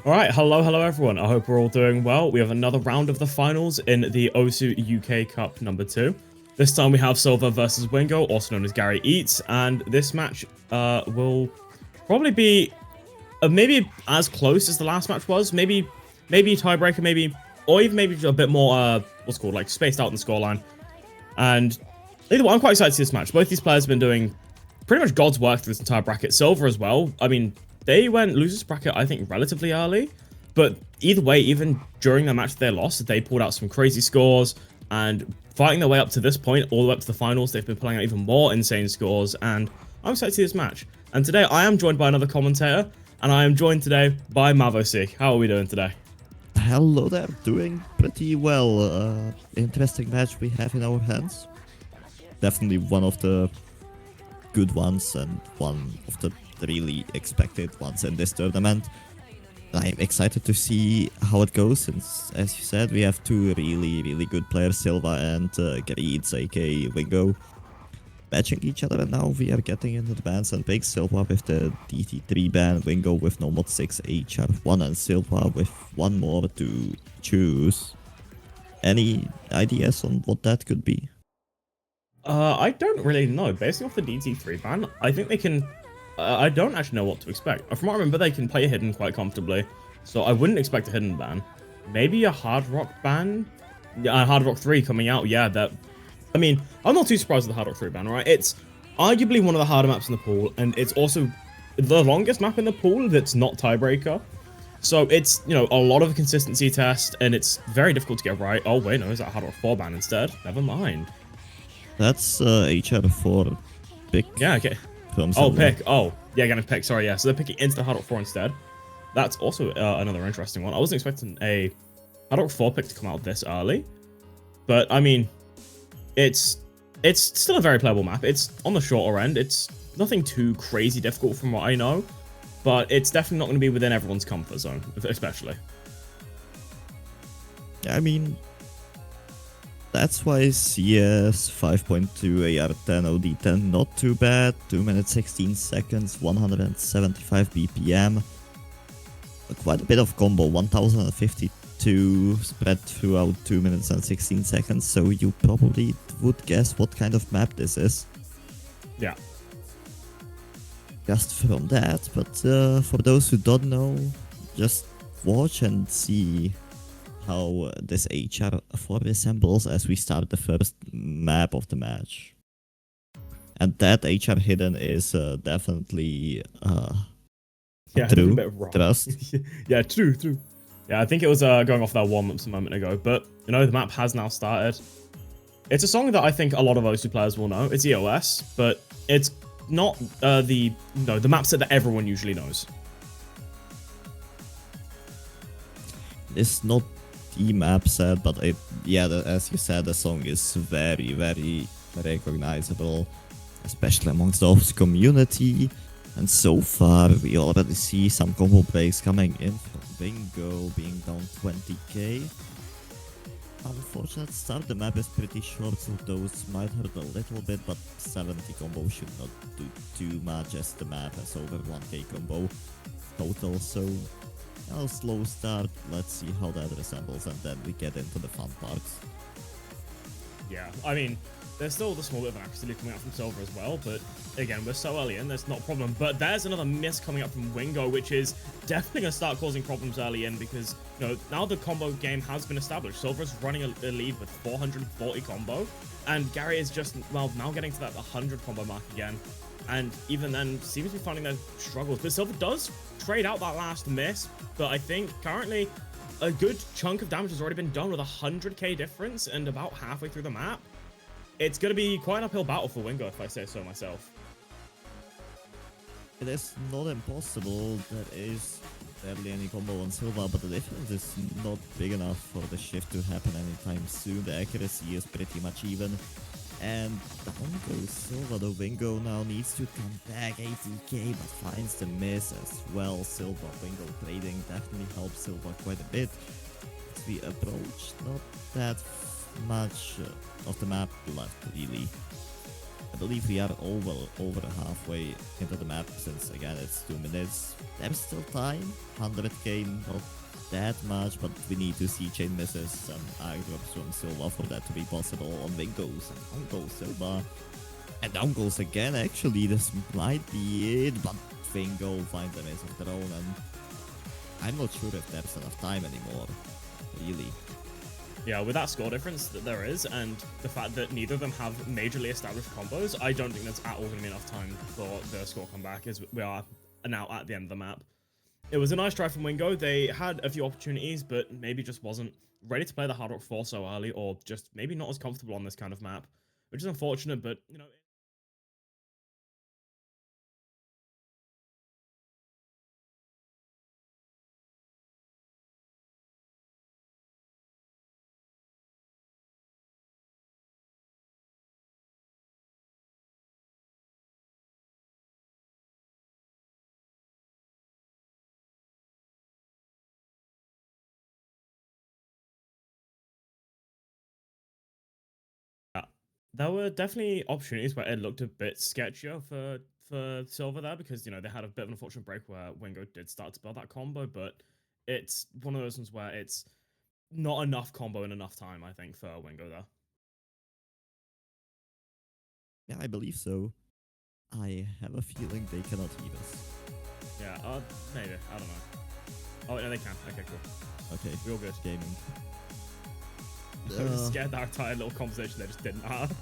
Alright, hello everyone. I hope we're all doing well. We have another round of the finals in the OSU UK Cup number 2. This time we have Silva versus Wingo, also known as Gary Eats, and this match will probably be maybe as close as the last match was. Maybe tiebreaker, or even maybe a bit more, what's it called, like spaced out in the scoreline. And either way, I'm quite excited to see this match. Both these players have been doing pretty much God's work through this entire bracket. Silva as well. I mean, they went losers bracket, I think, relatively early. But either way, even during the match they lost, they pulled out some crazy scores. And fighting their way up to this point, all the way up to the finals, they've been pulling out even more insane scores. And I'm excited to see this match. And today, I am joined by another commentator. And I am joined today by Mavosik. How are we doing today? Hello there, doing pretty well. Interesting match we have in our hands. Definitely one of the good ones and one of the really expected ones in this tournament. I'm excited to see how it goes since, as you said, we have two really good players, Silva and Gareeds, aka Wingo, matching each other, and now we are getting into the bans and picks. Silva with the DT3 ban, Wingo with no mod 6 HR1, and Silva with one more to choose. Any ideas on what that could be? I don't really know. Based off the DT3 ban, I think they can... I don't actually know what to expect. From what I remember, they can play hidden quite comfortably, so I wouldn't expect a hidden ban. Maybe a Hard Rock ban? Yeah, Hard Rock 3 coming out, yeah, that... I mean, I'm not too surprised with the Hard Rock 3 ban, right? It's arguably one of the harder maps in the pool, and it's also the longest map in the pool that's not tiebreaker. So it's, you know, a lot of a consistency test, and it's very difficult to get right. Oh, wait, no, is that Hard Rock 4 ban instead? Never mind. That's HR4 pick. Yeah, okay. Oh, pick. Oh, yeah, gonna pick. Sorry, yeah. So they're picking into the Hard Rock 4 instead. That's also another interesting one. I wasn't expecting a Hard Rock 4 pick to come out this early. But, I mean, it's still a very playable map. It's on the shorter end. It's nothing too crazy difficult from what I know. But it's definitely not going to be within everyone's comfort zone, especially. I mean, that's why CS 5.2 AR10 OD10 not too bad. 2 minutes 16 seconds, 175 BPM. Quite a bit of combo, 1052 spread throughout 2 minutes and 16 seconds. So you probably would guess what kind of map this is. Yeah. Just from that, but for those who don't know, just watch and see how this HR4 resembles as we start the first map of the match. And that HR hidden is definitely yeah, true. a bit wrong. Trust. Yeah, true. Yeah, I think it was going off that warm-ups a moment ago, but, you know, the map has now started. It's a song that I think a lot of OSU players will know. It's EOS, but it's not the map set that everyone usually knows. It's not the map set, but as you said, the song is very recognizable, especially amongst the OSU community. And so far, we already see some combo breaks coming in from Wingo being down 20k. Unfortunate start, the map is pretty short, so those might hurt a little bit, but 70 combo should not do too much as the map has over 1k combo total, so a slow start. Let's see how that resembles, and then we get into the fun parts. Yeah, I mean, there's still the small bit of accuracy coming out from Silva as well, but again, we're so early in, there's not a problem. But there's another miss coming up from Wingo, which is definitely going to start causing problems early in because, you know, now the combo game has been established. Silva's running a lead with 440 combo, and Gary is just, well, now getting to that 100 combo mark again. And even then, seems to be finding their struggles. But Silva does trade out that last miss, but I think currently a good chunk of damage has already been done with 100k difference and about halfway through the map. It's going to be quite an uphill battle for Wingo, if I say so myself. It is not impossible. There is barely any combo on Silva, but the difference is not big enough for the shift to happen anytime soon. The accuracy is pretty much even. And down goes Silva. The Wingo now needs to come back 80k, but finds the miss as well. Silva, Wingo trading definitely helps Silva quite a bit. As we approach, not that much of the map left, really. I believe we are over halfway into the map since again it's 2 minutes. There's still time. 100k, not that much, but we need to see chain misses and ag drops from Silva for that to be possible on Wingos. And down goes Silva. And down goes again, actually. This might be it, but Wingo finds a miss of their own, and I'm not sure if there's enough time anymore. Really. Yeah, with that score difference that there is, and the fact that neither of them have majorly established combos, I don't think that's at all going to be enough time for the score comeback, as we are now at the end of the map. It was a nice try from Wingo. They had a few opportunities, but maybe just wasn't ready to play the Hard Rock 4 so early, or just maybe not as comfortable on this kind of map, which is unfortunate, but, you know... There were definitely opportunities where it looked a bit sketchier for Silva there because, you know, they had a bit of an unfortunate break where Wingo did start to build that combo, but it's one of those ones where it's not enough combo in enough time, I think, for Wingo there. Yeah, I believe so. I have a feeling they cannot heal us. Yeah, maybe. I don't know. Oh, no, they can. Okay, cool. Okay. Real good. Gaming. I was scared that entire little conversation they just didn't have.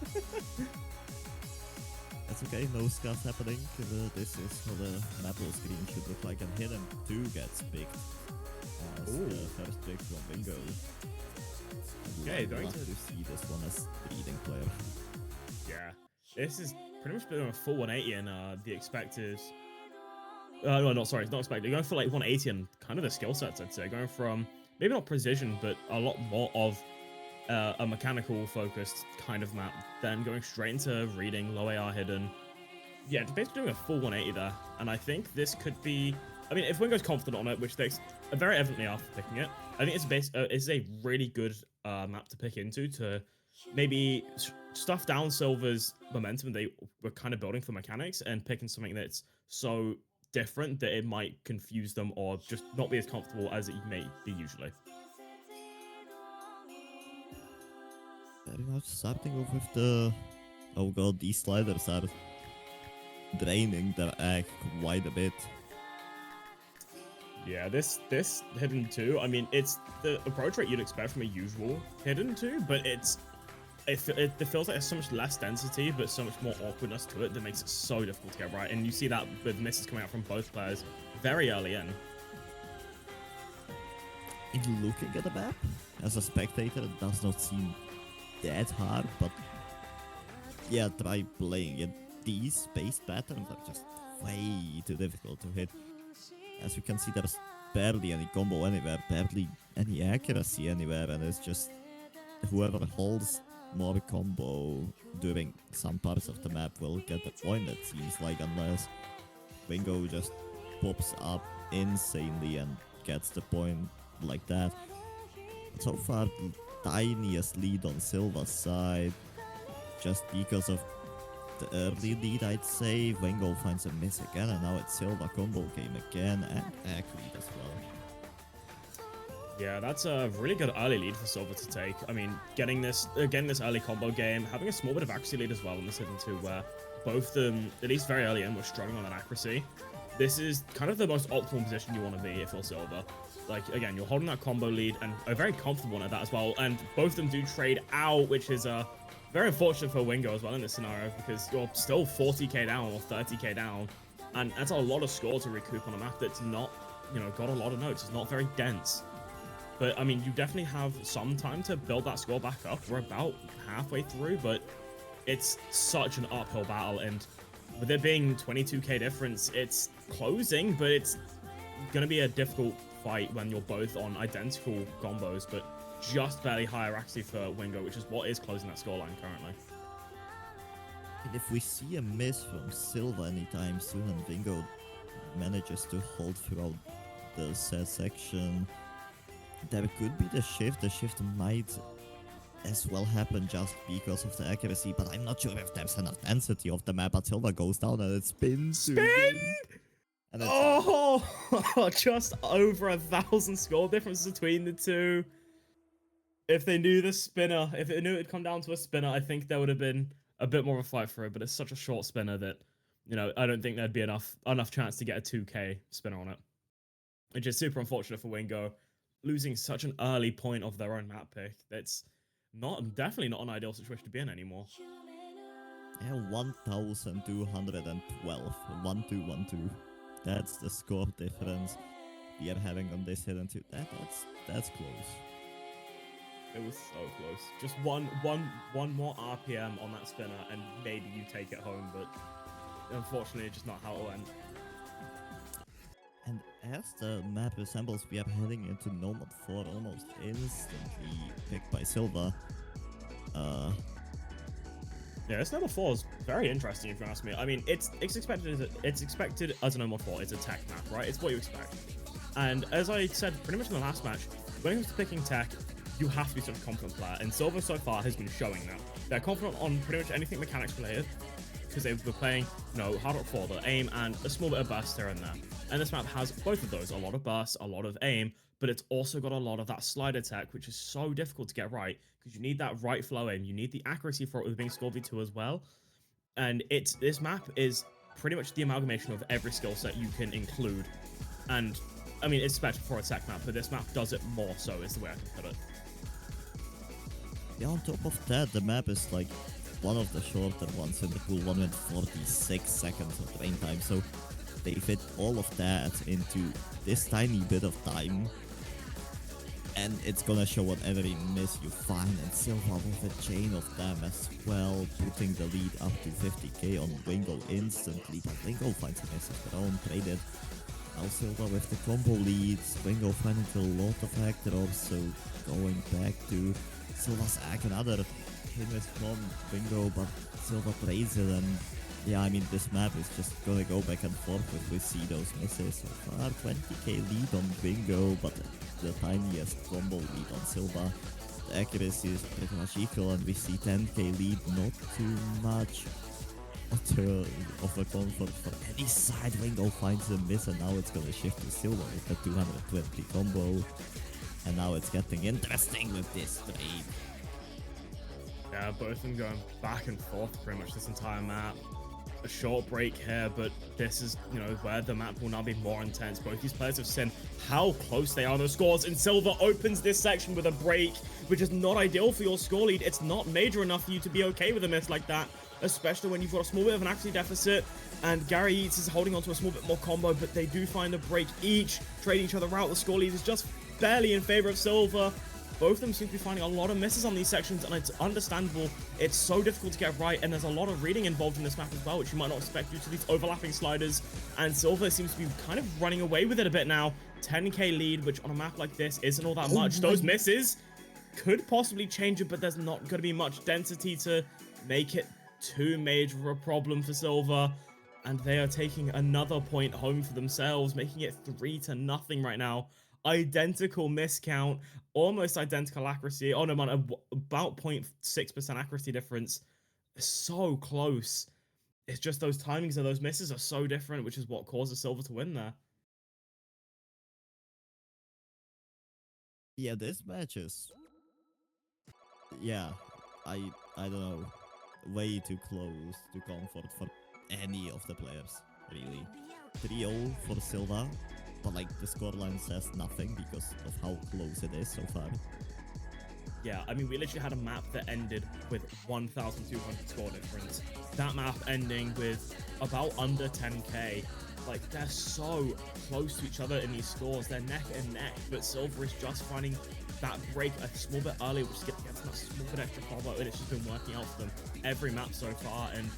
That's okay, no scuffs happening. This is how the map screen should look like, and Hidden 2 gets picked as the first pick from Bingo. Okay, going to see this one as leading player. Yeah, this is pretty much been a full 180 in the expected... no, not sorry, it's not expected. Going for like 180 and kind of the skill sets, I'd say. Going from maybe not precision, but a lot more of a mechanical focused kind of map, then going straight into reading, low AR hidden. Yeah, basically doing a full 180 there. And I think this could be... I mean, if Wingo's confident on it, which they very evidently are for picking it, I think it's a really good map to pick into to maybe stuff down Silva's momentum they were kind of building for mechanics and picking something that's so different that it might confuse them or just not be as comfortable as it may be usually. Very much starting off with the... Oh god, these sliders are draining their egg quite a bit. Yeah, this Hidden 2, I mean, it's the approach rate you'd expect from a usual Hidden 2, but it feels like there's so much less density, but so much more awkwardness to it that makes it so difficult to get right. And you see that with misses coming out from both players very early in. In looking at the map, as a spectator, it does not seem that hard, but yeah, try playing it. These spaced patterns are just way too difficult to hit. As you can see, there's barely any combo anywhere, barely any accuracy anywhere, and it's just whoever holds more combo during some parts of the map will get the point, it seems like, unless Wingo just pops up insanely and gets the point like that. So far, the tiniest lead on Silva's side, just because of the early lead, I'd say. Wingo finds a miss again, and now it's Silva combo game again, and egg lead as well. Yeah, that's a really good early lead for Silva to take. I mean, getting this early combo game, having a small bit of accuracy lead as well in this Hidden 2, where both them, at least very early in, were struggling on that accuracy. This is kind of the most optimal position you want to be if you're Silva. Like, again, you're holding that combo lead, and are very comfortable at that as well, and both of them do trade out, which is very unfortunate for Wingo as well in this scenario, because you're still 40k down or 30k down, and that's a lot of score to recoup on a map that's not, you know, got a lot of notes. It's not very dense. But, I mean, you definitely have some time to build that score back up. We're about halfway through, but it's such an uphill battle, and with it being 22k difference, it's closing, but it's going to be a difficult fight when you're both on identical combos, but just barely higher accuracy for Wingo, which is what is closing that scoreline currently. And if we see a miss from Silva anytime soon and Wingo manages to hold throughout the set section, there could be the shift. The shift might as well happen just because of the accuracy, but I'm not sure if there's enough density of the map, but Silva goes down and it spins. Spin! And it's Oh, just over 1,000 score difference between the two. If they knew the spinner, if they knew it'd come down to a spinner, I think there would have been a bit more of a fight for it, but it's such a short spinner that, you know, I don't think there'd be enough chance to get a 2k spinner on it. Which is super unfortunate for Wingo, losing such an early point of their own map pick. That's definitely not an ideal situation to be in anymore. yeah, 1,212. 1-2-1-2. That's the score difference we are having on this hidden two. That's close. It was so close. Just one more RPM on that spinner, and maybe you take it home. But unfortunately, it's just not how it went. And as the map resembles, we are heading into Nomad 4 almost instantly picked by Silva. Yeah, this Nomad 4 is very interesting if you ask me. I mean, it's expected as a Nomad 4. It's a tech map, right? It's what you expect. And as I said pretty much in the last match, when it comes to picking tech, you have to be such a confident player, and Silva so far has been showing that. They're confident on pretty much anything mechanics related, because they were playing, you know, Hard Rock 4, the aim, and a small bit of burst here and there. And this map has both of those, a lot of burst, a lot of aim, but it's also got a lot of that slider tech, which is so difficult to get right, because you need that right flow aim, you need the accuracy for it with being Scorpio 2 as well. And this map is pretty much the amalgamation of every skill set you can include. And, I mean, it's special for a tech map, but this map does it more so, is the way I can put it. Yeah, on top of that, the map is like one of the shorter ones in the pool, 146 seconds of train time, so they fit all of that into this tiny bit of time, and it's gonna show on every miss you find, and Silva with a chain of them as well, putting the lead up to 50k on Wingo instantly, but Wingo finds a miss of their own, traded. Now Silva with the combo leads, Wingo finding a lot of hack drops, so going back to Silva's hack, another hit miss from Wingo, but Silva plays it, and yeah, I mean, this map is just gonna go back and forth if we see those misses. So far, 20k lead on Wingo, but the tiniest combo lead on Silva. The accuracy is pretty much equal, and we see 10k lead, not too much of a comfort for any side. Wingo finds a miss, and now it's gonna shift to Silva with the 220 combo. And now it's getting interesting with this trade. Yeah, both of them going back and forth pretty much this entire map. A short break here, but this is, you know, where the map will now be more intense. Both these players have seen how close they are to scores, and Silva opens this section with a break, which is not ideal for your score lead. It's not major enough for you to be okay with a miss like that, especially when you've got a small bit of an accuracy deficit, and Gary Eats is holding on to a small bit more combo, but they do find a break each, trading each other out. The score lead is just barely in favor of Silva. Both of them seem to be finding a lot of misses on these sections, and it's understandable. It's so difficult to get right, and there's a lot of reading involved in this map as well, which you might not expect due to these overlapping sliders. And Silva seems to be kind of running away with it a bit now. 10k lead, which on a map like this isn't all that much. Those misses could possibly change it, but there's not going to be much density to make it too major of a problem for Silva. And they are taking another point home for themselves, making it 3-0 right now. Identical miscount, almost identical accuracy. Oh no, man, about 0.6% accuracy difference. So close. It's just those timings of those misses are so different, which is what causes Silva to win there. Yeah, this match is... yeah, I don't know. Way too close to comfort for any of the players, really. 3-0 for Silva, but like the scoreline says nothing because of how close it is so far. Yeah, I mean, we literally had a map that ended with 1,200 score difference. That map ending with about under 10k. Like, they're so close to each other in these scores. They're neck and neck, but Silva is just finding that break a small bit earlier, which gets that small bit extra combo, and it's just been working out for them every map so far. And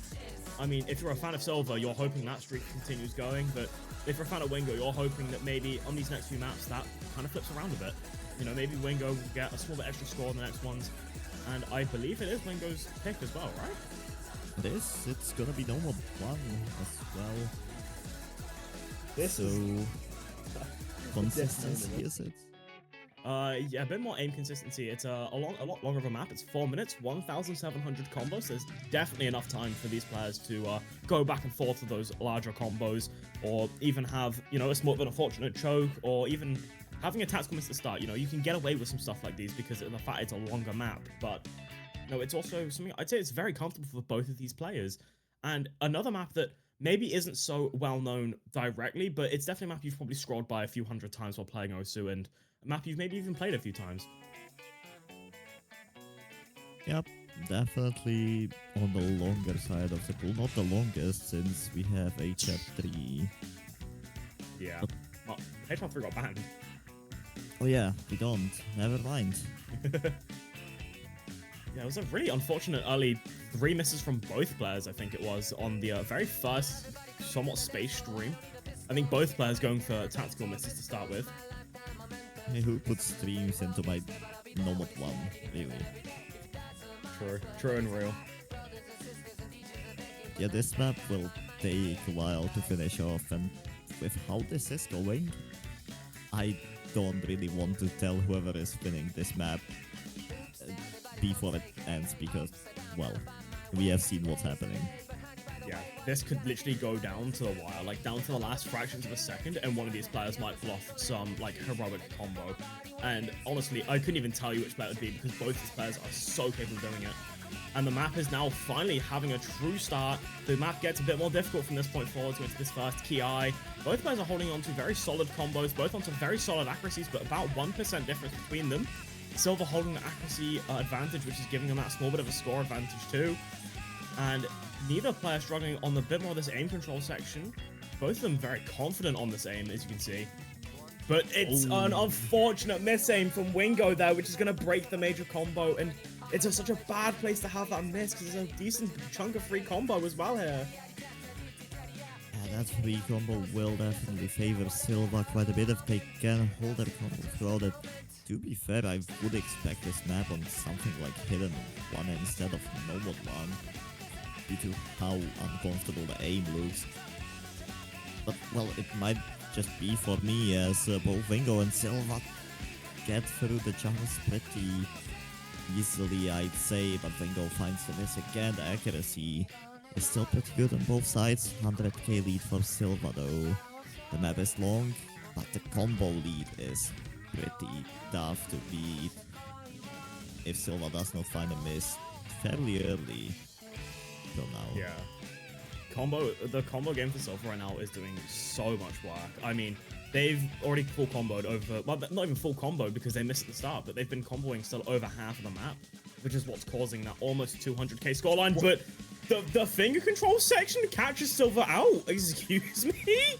I mean, if you're a fan of Silva, you're hoping that streak continues going, but if you're a fan of Wingo, you're hoping that maybe on these next few maps, that kind of flips around a bit. You know, maybe Wingo will get a small bit extra score in the next ones, and I believe it is Wingo's pick as well, right? It's gonna be Nomad 1 as well. This so consistency is it? Yeah, a bit more aim consistency. It's a lot longer of a map. It's 4 minutes, 1,700 combos. So there's definitely enough time for these players to go back and forth with those larger combos, or even have, you know, a small but unfortunate choke, or even having a tactical miss at the start. You know, you can get away with some stuff like these because of the fact it's a longer map, but no, it's also something I'd say it's very comfortable for both of these players. And another map that maybe isn't so well known directly, but it's definitely a map you've probably scrolled by a few hundred times while playing Osu, and a map you've maybe even played a few times. Yep, definitely on the longer side of the pool. Not the longest, since we have HF3. Yeah. Well, HF3 got banned. Oh yeah, we don't. Never mind. Yeah, it was a really unfortunate early 3 misses from both players, I think it was, on the very first, somewhat spaced stream. I think both players going for tactical misses to start with. Hey, who puts streams into my Nomad one, really? True and real. Yeah, this map will take a while to finish off, and with how this is going, I don't really want to tell whoever is winning this map before it ends, because, well, we have seen what's happening. Yeah, this could literally go down to the wire, like down to the last fractions of a second, and one of these players might pull off some like heroic combo. And honestly, I couldn't even tell you which player it would be because both these players are so capable of doing it. And the map is now finally having a true start. The map gets a bit more difficult from this point forward into this first key eye. Both players are holding on to very solid combos, both onto very solid accuracies, but about 1% difference between them. Silva holding the accuracy advantage, which is giving them that small bit of a score advantage too. And neither player struggling on the bit more of this aim control section. Both of them very confident on this aim, as you can see. But it's an unfortunate miss aim from Wingo there, which is going to break the major combo. And it's such a bad place to have that miss, because there's a decent chunk of free combo as well here. Yeah, that free combo will definitely favor Silva quite a bit if they can hold their combo throughout it. To be fair, I would expect this map on something like Hidden 1 instead of Nomad 1, due to how uncomfortable the aim looks. But, well, it might just be for me, as both Wingo and Silva get through the jumps pretty easily, I'd say, but Wingo finds the miss again. The accuracy is still pretty good on both sides. 100k lead for Silva though. The map is long, but the combo lead is pretty tough to beat if Silva does not find a miss fairly early till now. Yeah. The combo game for Silva right now is doing so much work. I mean, they've already full comboed over, well, not even full combo because they missed at the start, but they've been comboing still over half of the map, which is what's causing that almost 200k scoreline. But the finger control section catches Silva out. Excuse me?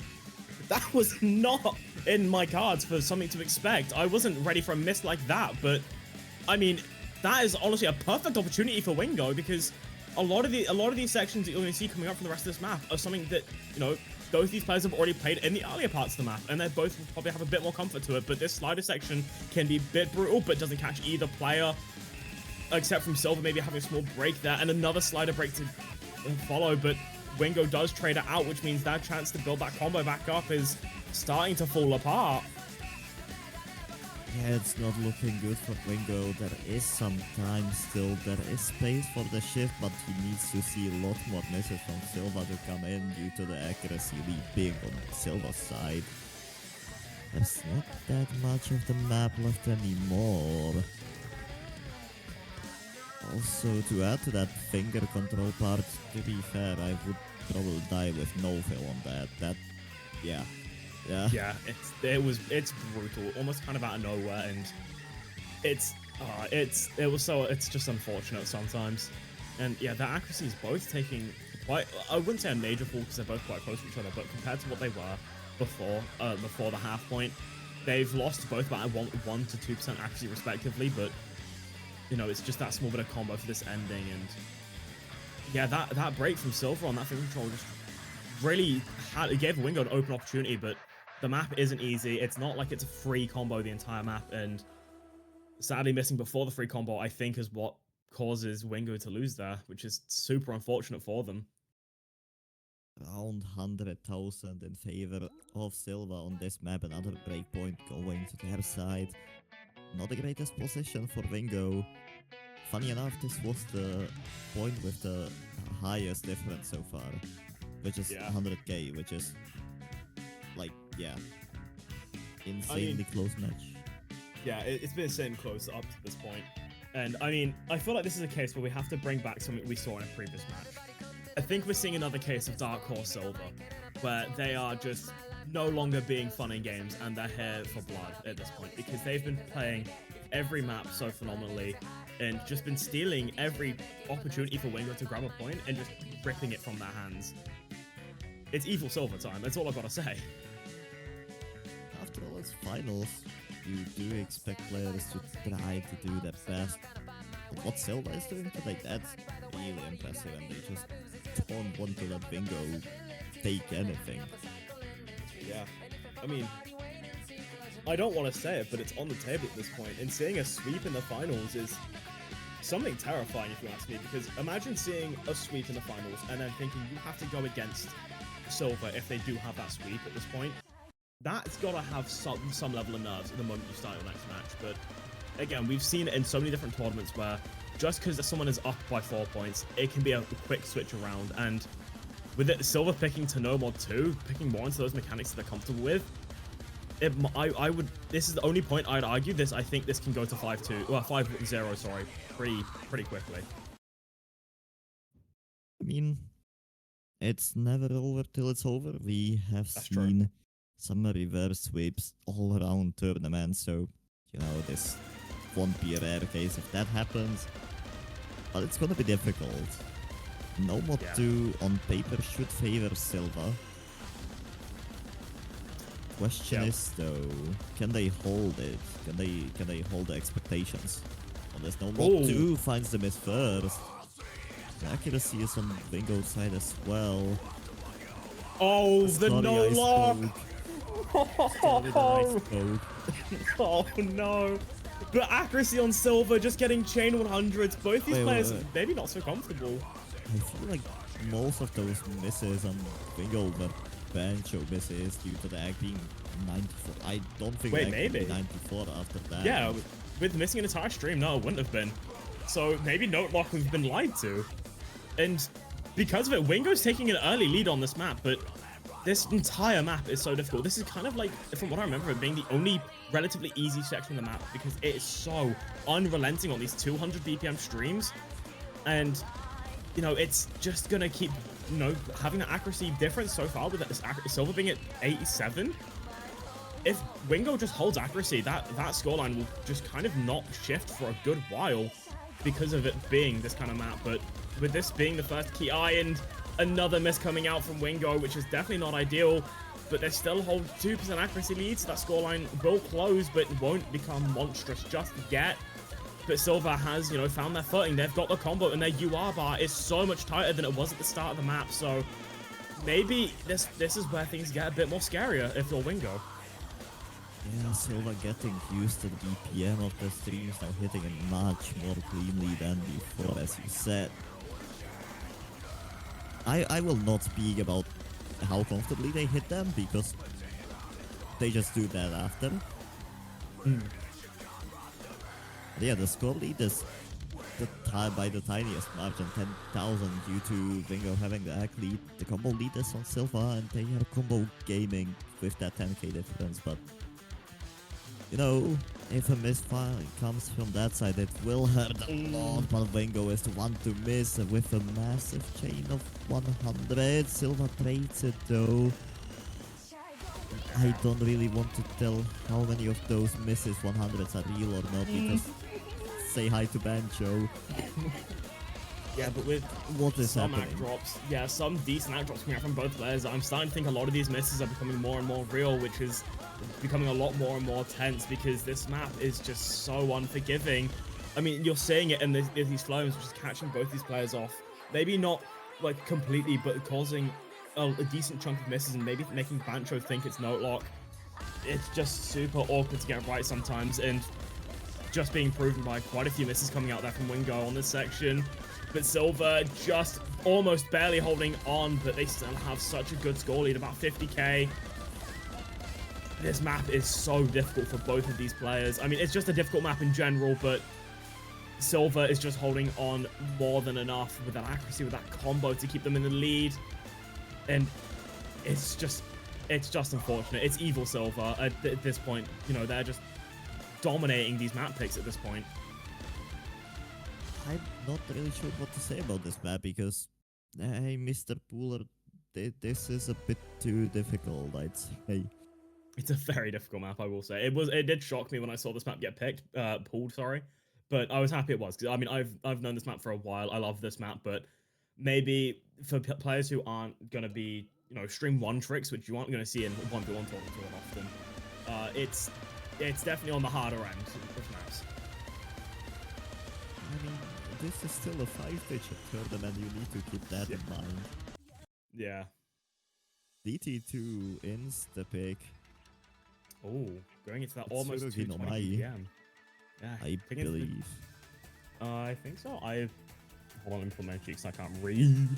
That was not in my cards for something to expect. I wasn't ready for a miss like that, but I mean, that is honestly a perfect opportunity for Wingo, because a lot of these sections that you're going to see coming up from the rest of this map are something that, you know, both these players have already played in the earlier parts of the map, and they both will probably have a bit more comfort to it. But this slider section can be a bit brutal, but doesn't catch either player, except from Silva maybe having a small break there, and another slider break to follow. But Wingo does trade it out, which means that chance to build that combo back up is starting to fall apart. Yeah, it's not looking good for Wingo. There is some time still. There is space for the shift, but he needs to see a lot more misses from Silva to come in due to the accuracy lead being on Silva's side. There's not that much of the map left anymore. Also, to add to that finger control part, to be fair, I would probably die with no fill on that. Yeah. Yeah, it's brutal, almost kind of out of nowhere, and it's just unfortunate sometimes. And yeah, the accuracy is both taking quite, I wouldn't say a major fall because they're both quite close to each other, but compared to what they were before the half point, they've lost both by 1 to 2% accuracy respectively. But you know, it's just that small bit of combo for this ending, and yeah, that break from Silva on that finger control just really it gave Wingo an open opportunity. But the map isn't easy. It's not like it's a free combo the entire map, and sadly missing before the free combo, I think, is what causes Wingo to lose there, which is super unfortunate for them. Around 100,000 in favor of Silva on this map. Another breakpoint going to their side. not the greatest position for Wingo. Funny enough, this was the point with the highest difference so far, which is 100k, which is like, yeah, insanely close match. Yeah, it's been insane close up to this point. And I mean, I feel like this is a case where we have to bring back something we saw in a previous match. I think we're seeing another case of Dark Horse Silva, where they are just no longer being fun in games and they're here for blood at this point, because they've been playing every map so phenomenally and just been stealing every opportunity for Wingo to grab a point and just ripping it from their hands. It's evil Silva time, that's all I've got to say. After all, it's finals. You do expect players to try to do their best. But what Silva is doing today, that's really impressive, and they just don't want to let Wingo take anything. Yeah, I mean, I don't want to say it, but it's on the table at this point, and seeing a sweep in the finals is something terrifying, if you ask me, because imagine seeing a sweep in the finals and then thinking you have to go against Silva if they do have that sweep at this point. That's got to have some level of nerves at the moment you start your next match, but again, we've seen it in so many different tournaments where just because someone is up by 4 points, it can be a quick switch around, and with it, Silva picking to no mod 2, picking more into those mechanics that they're comfortable with, I would, this is the only point I'd argue this, I think this can go to 5-2, well, 5-0, sorry, pretty quickly. I mean, it's never over till it's over. We have seen some reverse sweeps all around tournaments, so, you know, this won't be a rare case if that happens, but it's gonna be difficult. No mod 2 on paper should favor Silva. Question is though, can they hold it? Can they hold the expectations? Well, there's no mod 2 finds the miss first. The accuracy is on Wingo's side as well. Oh, the no lock! Oh no! But accuracy on Silva, just getting chain 100s. Both these players maybe not so comfortable. I feel like most of those misses on Wingo were Bancho misses due to the egg being 94. I don't think the egg would be 94 after that. Yeah, with missing an entire stream, no, it wouldn't have been. So maybe Note Lock has been lied to. And because of it, Wingo's taking an early lead on this map, but this entire map is so difficult. This is kind of like, from what I remember, it being the only relatively easy section of the map because it is so unrelenting on these 200 BPM streams. And, you know, it's just going to keep, you know, having that accuracy difference so far with this Silva being at 87. If Wingo just holds accuracy, that scoreline will just kind of not shift for a good while because of it being this kind of map. But with this being the first key eye and another miss coming out from Wingo, which is definitely not ideal, but they still hold 2% accuracy lead, so that scoreline will close, but won't become monstrous just yet. But Silva has, you know, found their footing. They've got the combo, and their UR bar is so much tighter than it was at the start of the map, so maybe this is where things get a bit more scarier if you're Wingo. Yeah, Silva getting used to the BPM of the streams, now hitting it much more cleanly than before, as you said. I will not speak about how comfortably they hit them, because they just do that after. Yeah, the score lead is by the tiniest margin, 10,000 due to Wingo having the egg lead. The combo lead is on Silva, and they are combo gaming with that 10k difference, but you know, if a misfire comes from that side, it will hurt a lot, but Wingo is the one to miss with a massive chain of 100. Silva trades it though. I don't really want to tell how many of those misses 100s are real or not, because say hi to Bancho. Yeah, but with what is some happening? act drops, yeah, some decent act drops coming out from both players, I'm starting to think a lot of these misses are becoming more and more real, which is becoming a lot more and more tense because this map is just so unforgiving. I mean, you're seeing it in these flames, which is catching both these players off. Maybe not like completely, but causing a decent chunk of misses and maybe making Bancho think it's Note Lock. It's just super awkward to get right sometimes, and just being proven by quite a few misses coming out there from Wingo on this section. But Silva just almost barely holding on, but they still have such a good score lead, about 50k. this map is so difficult for both of these players. I mean, it's just a difficult map in general, but Silva is just holding on more than enough with that accuracy, with that combo to keep them in the lead. And it's just unfortunate. It's evil Silva at this point. You know, they're just dominating these map picks at this point. I'm not really sure what to say about this map because, hey, Mr. Pooler, this is a bit too difficult, I'd say. It's a very difficult map, I will say. It did shock me when I saw this map get pulled, sorry. But I was happy it was, because I mean, I've known this map for a while. I love this map, but maybe for players who aren't going to be, you know, stream one tricks, which you aren't going to see in 1v1 tournaments very often, it's definitely on the harder end of maps. I mean, this is still a 5-digit tournament, you need to keep that in mind. Yeah. DT2 insta-pick. Oh, going into that It's almost 220 BPM. Yeah, I believe. I think so. Hold on, let me put my cheeks, I can't read.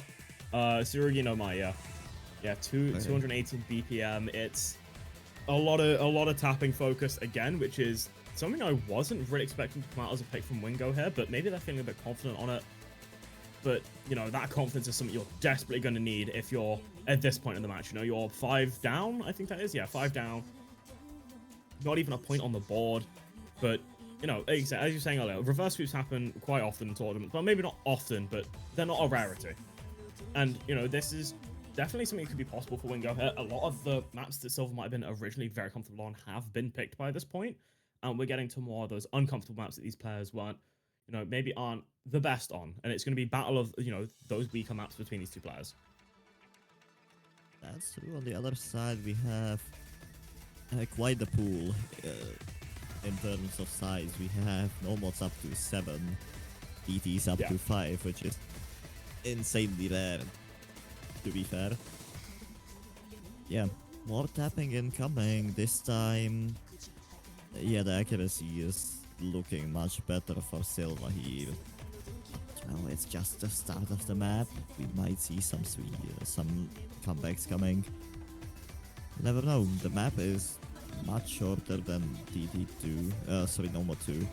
Tsurugi no Mai, yeah. Yeah, 218 BPM. It's a lot of tapping focus again, which is something I wasn't really expecting to come out as a pick from Wingo here, but maybe they're feeling a bit confident on it. But, you know, that confidence is something you're desperately going to need if you're at this point in the match. You know, you're 5 down, I think that is. Yeah, 5 down. Not even a point on the board. But, you know, as you were saying earlier, reverse sweeps happen quite often in tournaments. Well, maybe not often, but they're not a rarity. And, you know, this is definitely something that could be possible for Wingo here. A lot of the maps that Silva might have been originally very comfortable on have been picked by this point. And we're getting to more of those uncomfortable maps that these players weren't, you know, maybe aren't the best on. And it's going to be battle of, you know, those weaker maps between these two players. That's true. On the other side, we have quite the pool in terms of size. We have Nomods up to 7, DTs up to 5, which is insanely rare, to be fair. Yeah, more tapping incoming. This time, yeah, the accuracy is looking much better for Silva here. Well, it's just the start of the map. We might see some comebacks coming. Never know. The map is much shorter than DT2. Sorry, Nomad 2.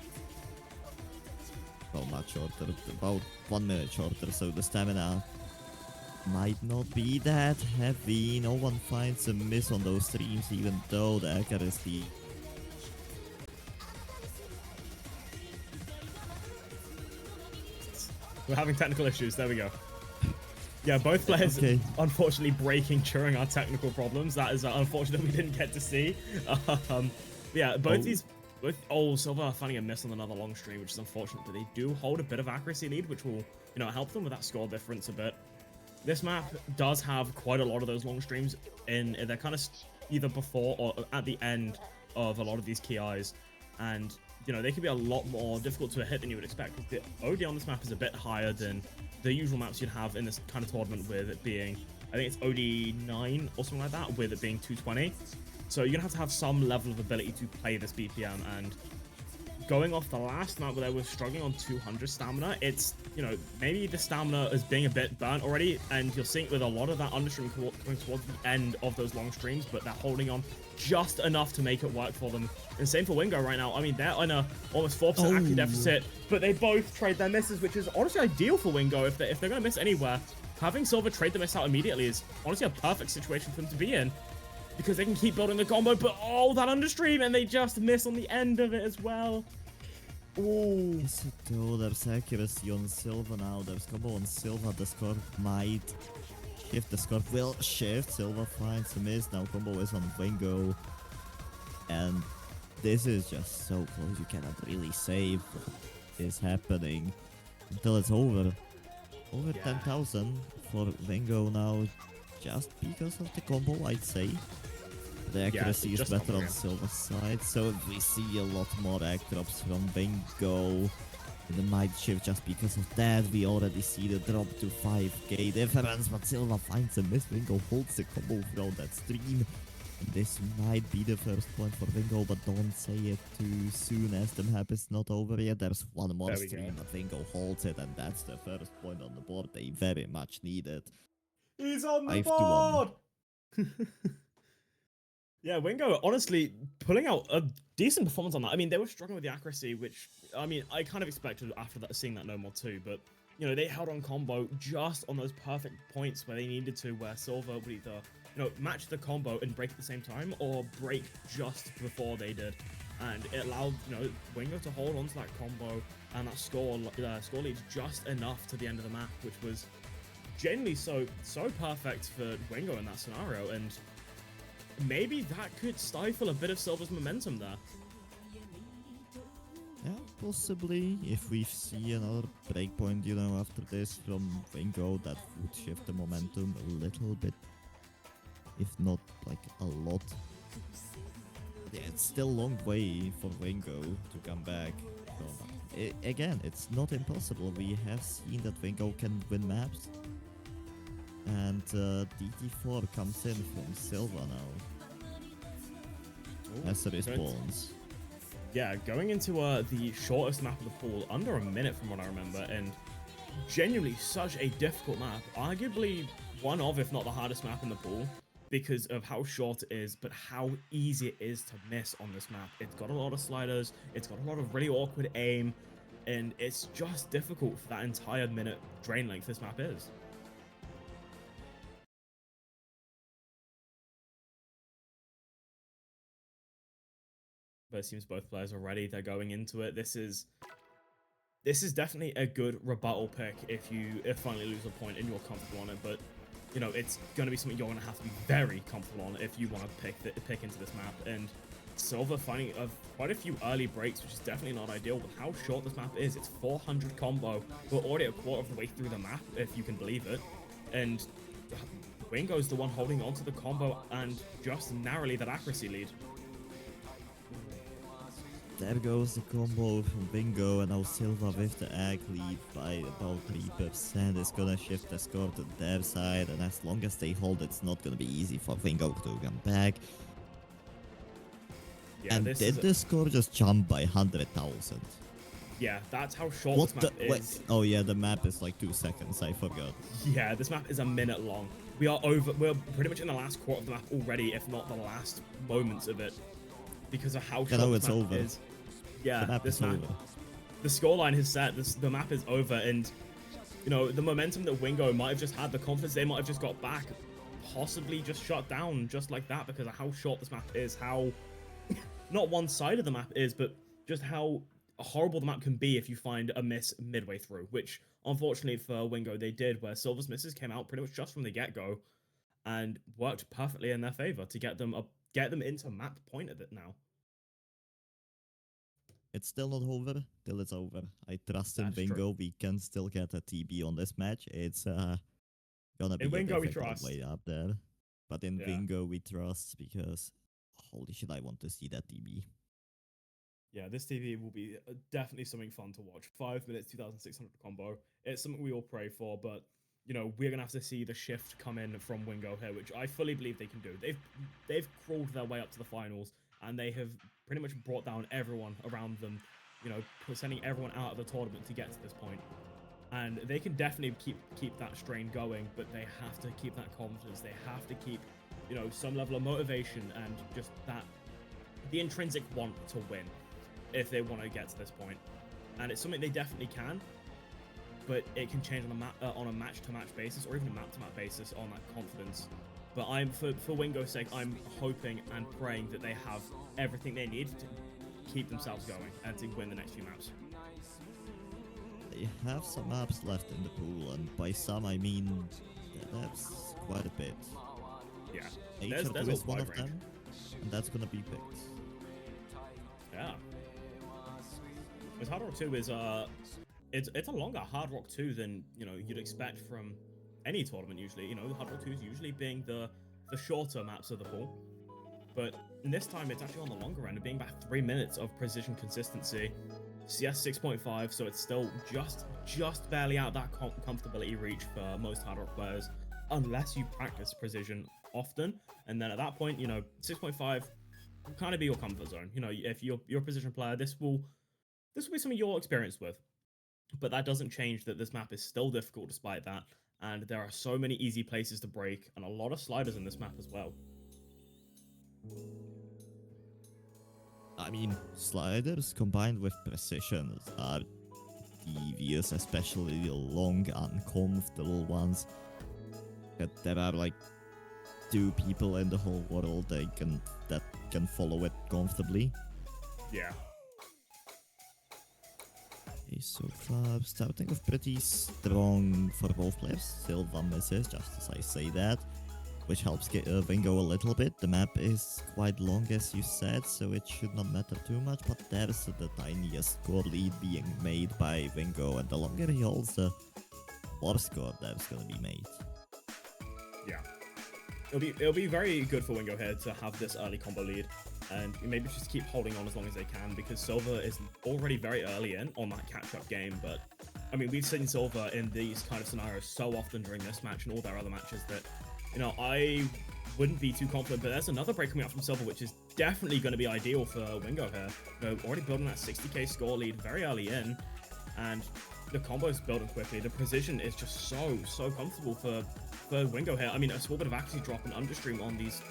Well, much shorter. About 1 minute shorter. So the stamina might not be that heavy. No one finds a miss on those streams, even though the accuracy. We're having technical issues. There we go. Yeah, both players unfortunately breaking during our technical problems. That is unfortunate we didn't get to see. Yeah, Silva are finding a miss on another long stream, which is unfortunate, but they do hold a bit of accuracy lead, which will, you know, help them with that score difference a bit. This map does have quite a lot of those long streams they're kind of either before or at the end of a lot of these key eyes, and you know, they can be a lot more difficult to hit than you would expect, because the OD on this map is a bit higher than the usual maps you'd have in this kind of tournament, with it being, I think it's OD 9 or something like that, with it being 220. So you're going to have some level of ability to play this BPM, and going off the last map where they were struggling on 200 stamina, it's, you know, maybe the stamina is being a bit burnt already, and you're seeing with a lot of that understream coming towards the end of those long streams, but they're holding on just enough to make it work for them. And same for Wingo right now. I mean, they're on a almost 4% accuracy deficit, but they both trade their misses, which is honestly ideal for Wingo. If they're going to miss anywhere, having Silva trade the miss out immediately is honestly a perfect situation for them to be in, because they can keep building the combo, but that understream, and they just miss on the end of it as well. Ooh. Is it though? There's accuracy on Silva now. There's combo on Silva. The score might shift. The score will shift. Silva finds a miss. Now combo is on Wingo. And this is just so close. You cannot really say what is happening until it's over. Over 10,000 for Wingo now, just because of the combo, I'd say. The accuracy is better on Silva's side, so we see a lot more act drops from Wingo. The might shift just because of that. We already see the drop to 5k difference, but Silva finds a miss. Wingo holds the combo throughout that stream. This might be the first point for Wingo, but don't say it too soon, as the map is not over yet. There's one more stream, but Wingo holds it, and that's the first point on the board they very much needed. He's on the board! Yeah, Wingo, honestly, pulling out a decent performance on that. I mean, they were struggling with the accuracy, which, I mean, I kind of expected after that, seeing that no more too, but, you know, they held on combo just on those perfect points where they needed to, where Silva would either, you know, match the combo and break at the same time, or break just before they did. And it allowed, you know, Wingo to hold on to that combo and that score lead just enough to the end of the map, which was genuinely so perfect for Wingo in that scenario, and maybe that could stifle a bit of Silva's momentum there. Yeah, possibly. If we see another breakpoint, you know, after this from Wingo, that would shift the momentum a little bit. If not, like, a lot. Yeah, it's still a long way for Wingo to come back. So, again, it's not impossible. We have seen that Wingo can win maps. And DT4 comes in from Silva now. Ooh, As a response. Yeah, going into the shortest map of the pool, under a minute from what I remember, and genuinely such a difficult map. Arguably one of, if not the hardest map in the pool, because of how short it is, but how easy it is to miss on this map. It's got a lot of sliders, it's got a lot of really awkward aim, and it's just difficult for that entire minute drain length this map is. But it seems both players are ready. They're going into it. This is definitely a good rebuttal pick if you finally lose a point and you're comfortable on it. But you know, it's going to be something you're going to have to be very comfortable on if you want to pick into this map. And Silva finding quite a few early breaks, which is definitely not ideal with how short this map is. It's 400 combo. We're already a quarter of the way through the map, if you can believe it. And Wingo's the one holding on to the combo and just narrowly that accuracy lead. There goes the combo from Bingo, and now Silva with the egg lead by about 3%. It's gonna shift the score to their side, and as long as they hold, it's not gonna be easy for Bingo to come back. Yeah, and did the score just jump by 100,000? Yeah, that's how short this map is. Wait, oh yeah, the map is like 2 seconds, I forgot. Yeah, this map is a minute long. We're pretty much in the last quarter of the map already, if not the last moments of it, because of how short this map is. Yeah, this map, the scoreline is set, the map is over, and, you know, the momentum that Wingo might have just had, the confidence they might have just got back, possibly just shut down just like that because of how short this map is, how, not one side of the map is, but just how horrible the map can be if you find a miss midway through, which, unfortunately for Wingo, they did, where Silva's misses came out pretty much just from the get-go, and worked perfectly in their favor to get them into map point at it now. It's still not over till it's over. I trust in Bingo. We can still get a TB on this match. It's gonna be a difficult way up there. But in Bingo we trust because holy shit, I want to see that TB. Yeah, this TV will be definitely something fun to watch. 5 minutes, 2,600 combo. It's something we all pray for, but you know, we're gonna have to see the shift come in from Wingo here, which I fully believe they can do. They've crawled their way up to the finals, and they have pretty much brought down everyone around them, you know, sending everyone out of the tournament to get to this point. And they can definitely keep that strain going, but they have to keep that confidence. They have to keep, you know, some level of motivation and just the intrinsic want to win if they want to get to this point. And it's something they definitely can, but it can change on a match-to-match basis, or even a map-to-map basis on that confidence. But for Wingo's sake, I'm hoping and praying that they have everything they need to keep themselves going and to win the next few maps. They have some maps left in the pool, and by some I mean that's quite a bit. Yeah, there's is one of them, and that's gonna be picked. Yeah. Because Hard Rock 2 is it's a longer Hard Rock 2 than, you know, you'd expect from any tournament usually. You know, Hard Rock 2 is usually being the shorter maps of the pool. But this time it's actually on the longer end, of being about 3 minutes of precision consistency. CS 6.5, so it's still just barely out that comfortability reach for most Hard Rock players, unless you practice precision often. And then at that point, you know, 6.5 will kind of be your comfort zone. You know, if you're a precision player, this will be something you're experienced with. But that doesn't change that this map is still difficult despite that, and there are so many easy places to break, and a lot of sliders in this map as well. I mean, sliders combined with precision are devious, especially the long, uncomfortable ones. That there are like two people in the whole world that can follow it comfortably. Yeah. Okay, so far starting off pretty strong for both players. Silva misses, just as I say that, which helps get Wingo a little bit. The map is quite long, as you said, so it should not matter too much, but there's the tiniest score lead being made by Wingo, and the longer he holds, the more score that's gonna be made. Yeah. It'll be very good for Wingo here to have this early combo lead, and maybe just keep holding on as long as they can, because Silva is already very early in on that catch-up game. But I mean, we've seen Silva in these kind of scenarios so often during this match and all their other matches that, you know, I wouldn't be too confident. But there's another break coming out from Silva, which is definitely going to be ideal for Wingo here. You know, already building that 60k score lead very early in, and the combo is building quickly. The precision is just so comfortable for Wingo here. I mean, a small bit of accuracy drop and understream on these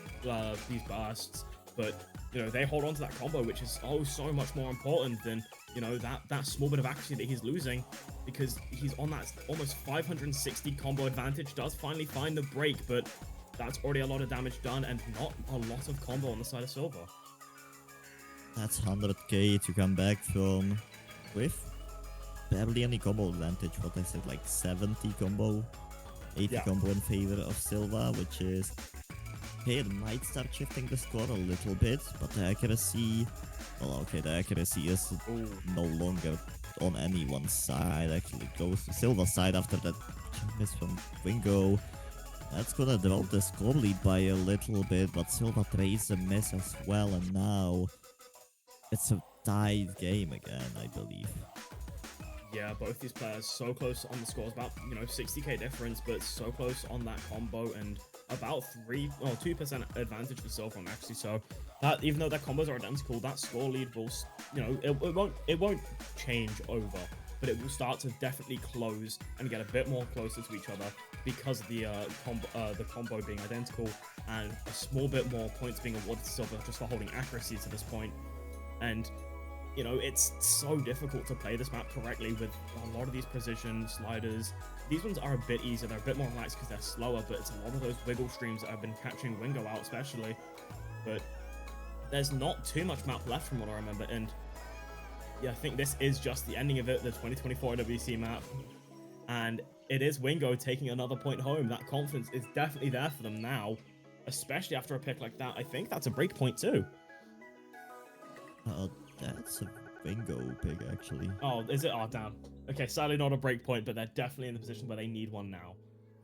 bursts, but you know, they hold on to that combo, which is so much more important than, you know, that small bit of accuracy that he's losing, because he's on that almost 560 combo advantage. Does finally find the break, but that's already a lot of damage done and not a lot of combo on the side of Silva. That's 100k to come back from with barely any combo advantage. What I said, like 70 combo, 80 combo in favor of Silva, which is, okay, it might start shifting the score a little bit, but the accuracy, well, okay, the accuracy is no longer on anyone's side. Actually, it goes to Silva's side after that miss from Wingo. That's gonna drop the score lead by a little bit, but Silva trades a miss as well, and now it's a tied game again, I believe. Yeah, both these players so close on the scores, about, you know, 60k difference, but so close on that combo, and about 2% advantage for Silva on accuracy. So that, even though their combos are identical, that score lead will, you know, it won't change over, but it will start to definitely close and get a bit more closer to each other because of the combo being identical, and a small bit more points being awarded to Silva just for holding accuracy to this point. And you know, it's so difficult to play this map correctly with a lot of these precision sliders. These ones are a bit easier, they're a bit more relaxed because they're slower, but it's a lot of those wiggle streams that have been catching Wingo out especially. But there's not too much map left from what I remember, and yeah, I think this is just the ending of it, the 2024 WC map. And it is Wingo taking another point home. That confidence is definitely there for them now, especially after a pick like that. I think that's a break point too. That's a Wingo pick, actually. Oh, is it? Oh, damn. Okay, sadly not a break point, but they're definitely in the position where they need one now.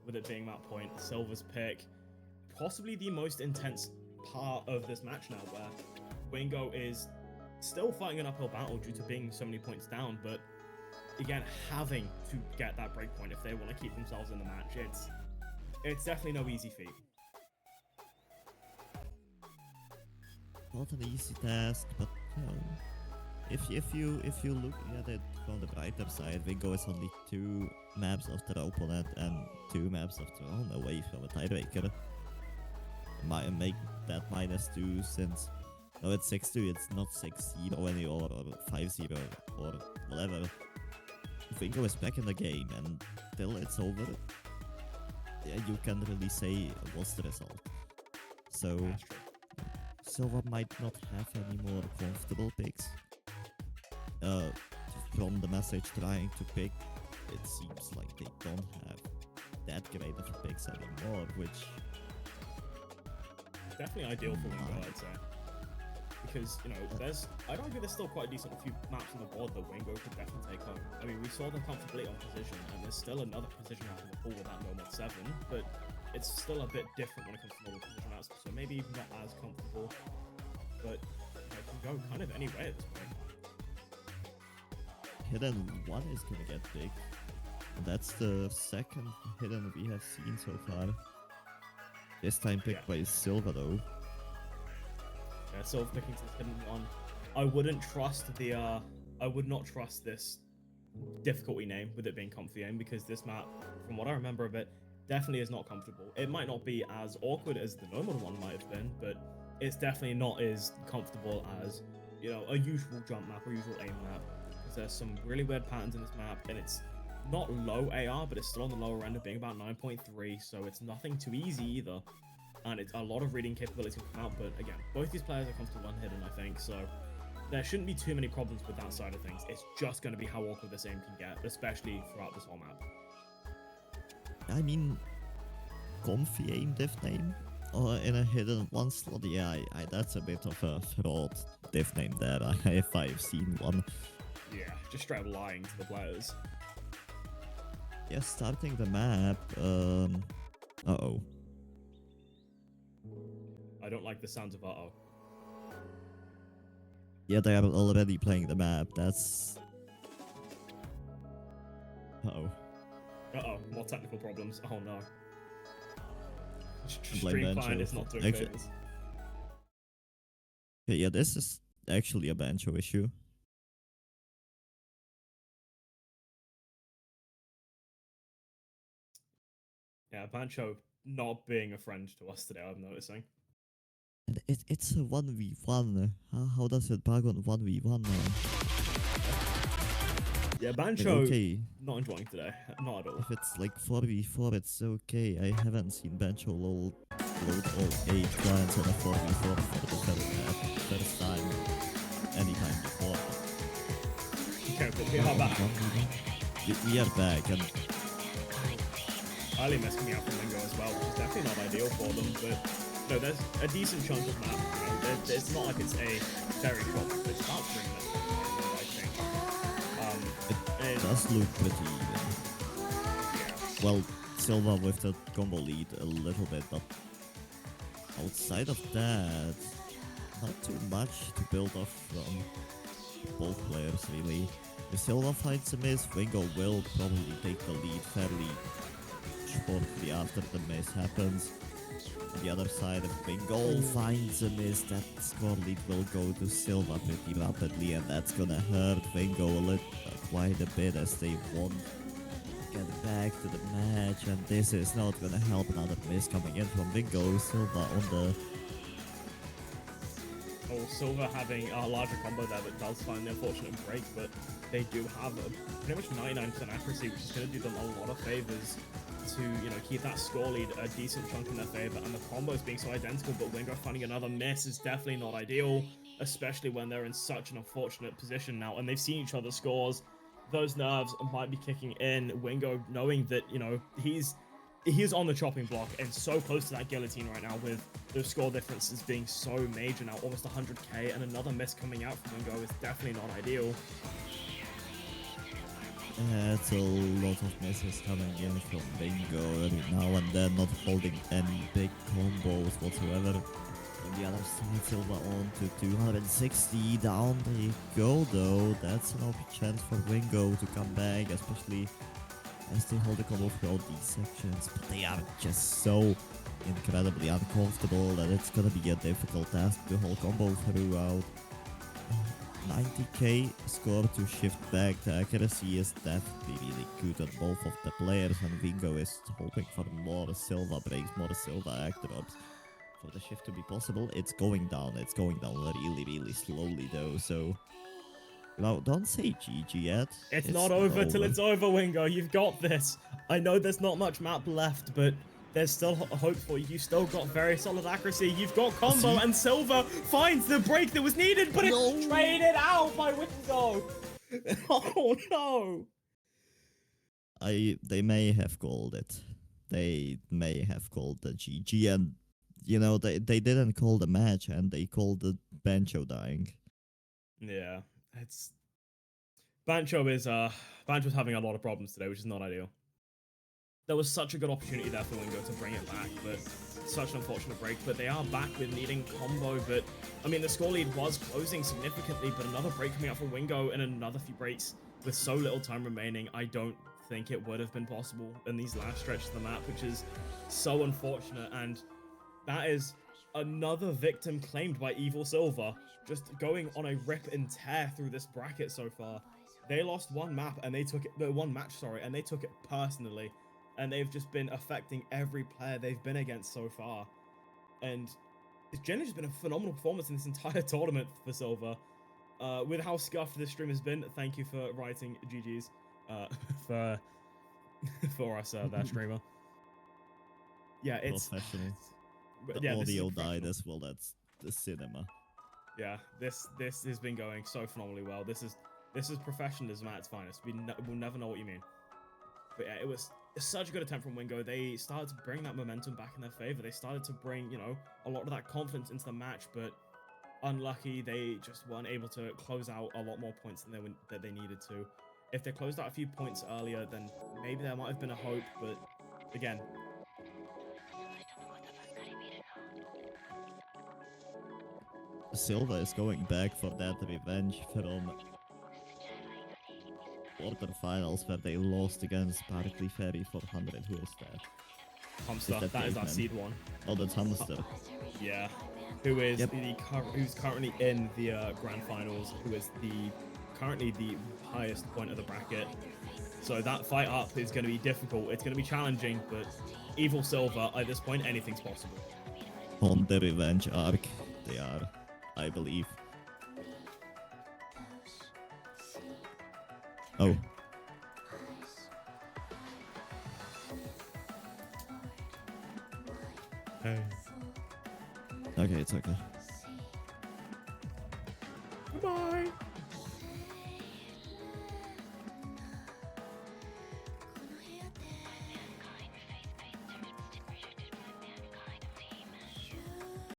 With it being that point, Silva's pick, possibly the most intense part of this match now, where Wingo is still fighting an uphill battle due to being so many points down, but again, having to get that break point if they want to keep themselves in the match. It's definitely no easy feat. Not an easy task, but you know, if you look at it from the brighter side, Wingo is only 2 maps of their opponent and 2 maps of their own away from a tiebreaker. Might make that -2, since no, it's 6-2, it's not 6-0 anymore, or 5-0 or whatever. Wingo is back in the game, and till it's over, yeah, you can't really say what's the result. So Silva might not have any more comfortable picks. From the message trying to pick, it seems like they don't have that great of picks anymore, which definitely ideal for Wingo, I'd say. Because, you know, I'd argue there's still quite a decent few maps on the board that Wingo could definitely take home. I mean, we saw them comfortably on position, and there's still another position after the pool with that normal 7, but it's still a bit different when it comes to normal position maps, so maybe not as comfortable, but you know, it can go kind of any way at this point. Hidden 1 is gonna get big. And that's the second hidden we have seen so far. This time picked by Silva though. Yeah, Silva picking to this hidden 1. I wouldn't trust the I would not trust this difficulty name with it being comfy aim, because this map, from what I remember of it, definitely is not comfortable. It might not be as awkward as the normal one might have been, but it's definitely not as comfortable as, you know, a usual jump map or usual aim map. Because there's some really weird patterns in this map, and it's not low AR, but it's still on the lower end of being about 9.3, so it's nothing too easy either. And it's a lot of reading capabilities can come out, but again, both these players are comfortable unhidden, I think, so there shouldn't be too many problems with that side of things. It's just going to be how awkward this aim can get, especially throughout this whole map. I mean, comfy aim div name in a hidden one slot, yeah, that's a bit of a fraud div name there, if I've seen one. Yeah, just straight up lying to the players. Yeah, starting the map, uh-oh. I don't like the sounds of uh-oh. Yeah, they are already playing the map, that's... Uh-oh. Uh-oh, more technical problems. Oh no. Blame Stream client Bancho. is not doing Actually, favors. okay, yeah, this is actually a Bancho issue. Yeah, Bancho not being a friend to us today, I'm noticing. And it's a 1v1. How does it bug on 1v1 now? Yeah, Bancho Okay, not enjoying today. Not at all. if it's like 4v4, it's okay. I haven't seen Bancho load all 8 clients on a 4v4 for the first time, anytime before. Okay, but we are back. We are back, and Early miss coming out from Lingo as well, which is definitely not ideal for them, but no, there's a decent chunk of map. You know, it's not like it's a very short, it's about 3 minutes, I think. it does look pretty even. Yeah. Well, Silva with the combo lead a little bit, but outside of that, not too much to build off from both players really. If Silva finds a miss, Wingo will probably take the lead fairly shortly after the miss happens. On the other side, if Wingo finds a miss, that score lead will go to Silva pretty rapidly, and that's gonna hurt Wingo quite a bit as they won't get back to the match, and this is not gonna help. Another miss coming in from Wingo. Silva on the... Oh, Silva having a larger combo there that does find the unfortunate break, but they do have a pretty much 99% accuracy, which is going to do them a lot of favors to, you know, keep that score lead a decent chunk in their favor. And the combos being so identical, but Wingo finding another miss is definitely not ideal, especially when they're in such an unfortunate position now, and they've seen each other's scores. Those nerves might be kicking in. Wingo knowing that, you know, he's on the chopping block and so close to that guillotine right now, with those score differences being so major now, almost 100k, and another miss coming out from Wingo is definitely not ideal. It's a lot of misses coming in from Wingo every now and then, not holding any big combos whatsoever. On the other side, Silva on to 260, down they go though. That's an open chance for Wingo to come back, especially as they hold the combo throughout these sections, but they are just so incredibly uncomfortable that it's gonna be a difficult task to hold combo throughout. 90k score to shift back. The accuracy is definitely really good on both of the players, and Wingo is hoping for more Silva breaks, more Silva act drops for the shift to be possible. It's going down really slowly though, so no, don't say GG yet. It's not over till it's over, Wingo. You've got this. I know there's not much map left, but there's still hope for you. You've still got very solid accuracy. You've got combo, and Silva finds the break that was needed, but it's traded out by Wingo. Oh no! They may have called it. They may have called the GG, and you know they didn't call the match, and they called the Bancho dying. Yeah, it's Bancho's having a lot of problems today, which is not ideal. There was such a good opportunity there for Wingo to bring it back, but such an unfortunate break. But they are back with needing combo, but I mean the score lead was closing significantly, but another break coming out for Wingo and another few breaks with so little time remaining. I don't think it would have been possible in these last stretches of the map, which is so unfortunate, and that is another victim claimed by Evil Silva, just going on a rip and tear through this bracket so far. They lost one map and they took it, one match, sorry, and they took it personally, and they've just been affecting every player they've been against so far. And it's generally just been a phenomenal performance in this entire tournament for Silva. With how scuffed this stream has been, thank you for writing GG's for us, that streamer. Yeah, it's Professional. but The yeah, this is audio professional. died as well. That's the cinema. Yeah, this has been going so phenomenally well. This is professionalism at its finest. We'll never know what you mean. But yeah, it was such a good attempt from Wingo. They started to bring that momentum back in their favor. They started to bring, you know, a lot of that confidence into the match, but unlucky, they just weren't able to close out a lot more points than they needed to. If they closed out a few points earlier, then maybe there might have been a hope, but again, Silva is going back for that revenge from quarterfinals where they lost against Barkley Ferry for 100. Who is that? Hamster, that is that seed one. Oh, that's Hamster. Yeah, who is Yep. who's currently in the grand finals, who is currently the highest point of the bracket. So that fight up is going to be difficult. It's going to be challenging, but Evil Silva, at this point, anything's possible. On the revenge arc, they are, I believe. Oh. Hey. Okay, it's okay. Goodbye.